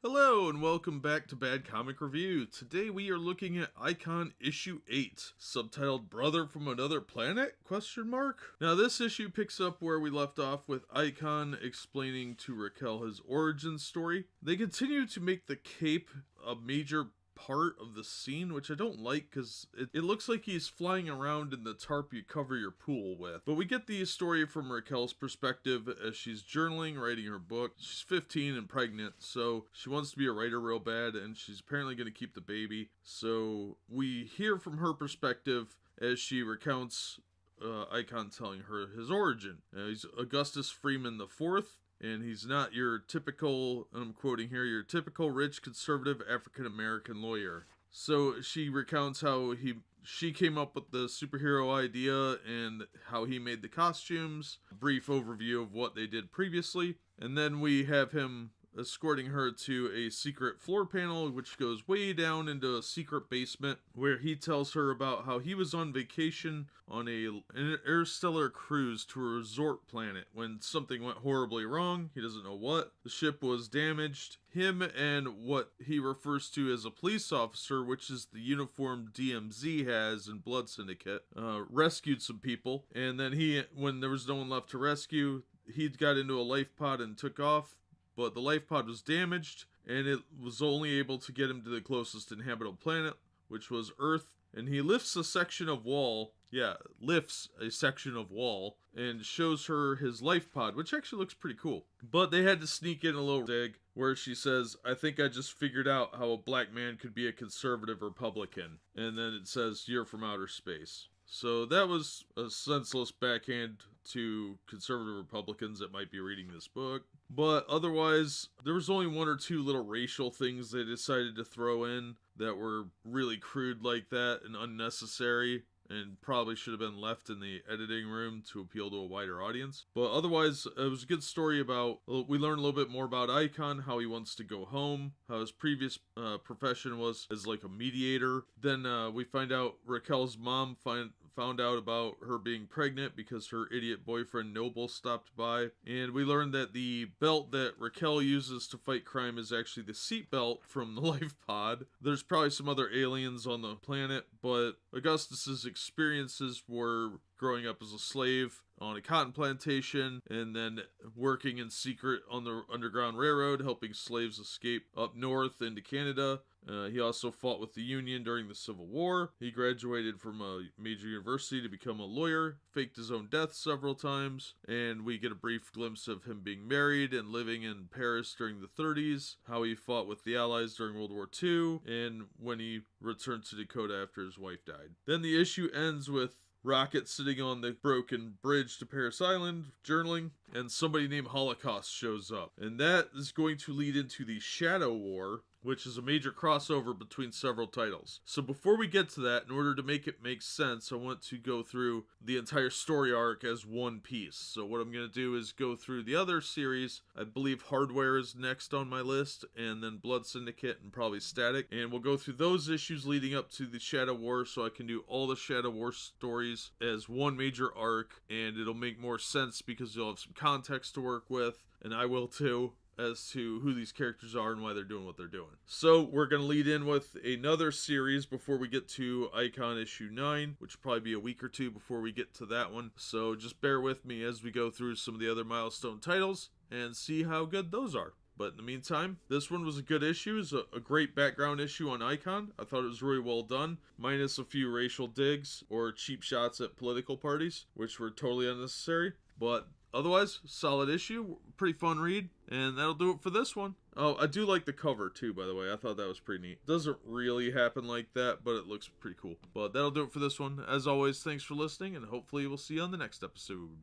Hello and welcome back to Bad Comic Review. Today we are looking at Icon issue 8, subtitled Brother from Another Planet? Now this issue picks up where we left off with Icon explaining to Raquel his origin story. They continue to make the cape a major part of the scene, which I don't like because it looks like he's flying around in the tarp you cover your pool with. But we get the story from Raquel's perspective as she's journaling, writing her book. She's 15 and pregnant, so she wants to be a writer real bad, and she's apparently going to keep the baby. So we hear from her perspective as she recounts Icon telling her his origin. He's Augustus Freeman IV, and he's not your typical, I'm quoting here, your typical rich conservative African American lawyer. So she recounts how she came up with the superhero idea and how he made the costumes, a brief overview of what they did previously, and then we have him escorting her to a secret floor panel which goes way down into a secret basement where he tells her about how he was on vacation on an interstellar cruise to a resort planet when something went horribly wrong. He doesn't know what. The ship was damaged. Him and what he refers to as a police officer, which is the uniform DMZ has in Blood Syndicate, rescued some people, and then when there was no one left to rescue, he got into a life pod and took off. But the life pod was damaged, and it was only able to get him to the closest inhabitable planet, which was Earth. And he lifts a section of wall, and shows her his life pod, which actually looks pretty cool. But they had to sneak in a little dig where she says, "I think I just figured out how a black man could be a conservative Republican." And then it says, "You're from outer space." So that was a senseless backhand to conservative Republicans that might be reading this book. But otherwise, there was only one or two little racial things they decided to throw in that were really crude like that and unnecessary, and probably should have been left in the editing room to appeal to a wider audience. But otherwise, it was a good story about, we learn a little bit more about Icon, how he wants to go home, how his previous profession was as like a mediator. Then we find out Raquel's mom found out about her being pregnant because her idiot boyfriend Noble stopped by. And we learned that the belt that Raquel uses to fight crime is actually the seat belt from the life pod. There's probably some other aliens on the planet, but Augustus's experiences were growing up as a slave on a cotton plantation and then working in secret on the Underground Railroad, helping slaves escape up north into Canada. He also fought with the Union during the Civil War. He graduated from a major university to become a lawyer, faked his own death several times, and we get a brief glimpse of him being married and living in Paris during the 30s, how he fought with the Allies during World War II, and when he returned to Dakota after his wife died. Then the issue ends with Rocket sitting on the broken bridge to Paris Island, journaling, and somebody named Holocaust shows up. And that is going to lead into the Shadow War, which is a major crossover between several titles. So before we get to that, in order to make it make sense, I want to go through the entire story arc as one piece. So what I'm going to do is go through the other series. I believe Hardware is next on my list, and then Blood Syndicate and probably Static. And we'll go through those issues leading up to the Shadow War so I can do all the Shadow War stories as one major arc, and it'll make more sense because you'll have some context to work with, and I will too, as to who these characters are and why they're doing what they're doing. So we're going to lead in with another series before we get to Icon issue 9, which will probably be a week or two before we get to that one. So just bear with me as we go through some of the other Milestone titles and see how good those are. But in the meantime, this one was a good issue. It's a great background issue on Icon. I thought it was really well done, minus a few racial digs or cheap shots at political parties, which were totally unnecessary. But otherwise, solid issue, pretty fun read, and that'll do it for this one. Oh, I do like the cover too, by the way. I thought that was pretty neat. Doesn't really happen like that, but it looks pretty cool. But that'll do it for this one. As always, thanks for listening, and hopefully we'll see you on the next episode.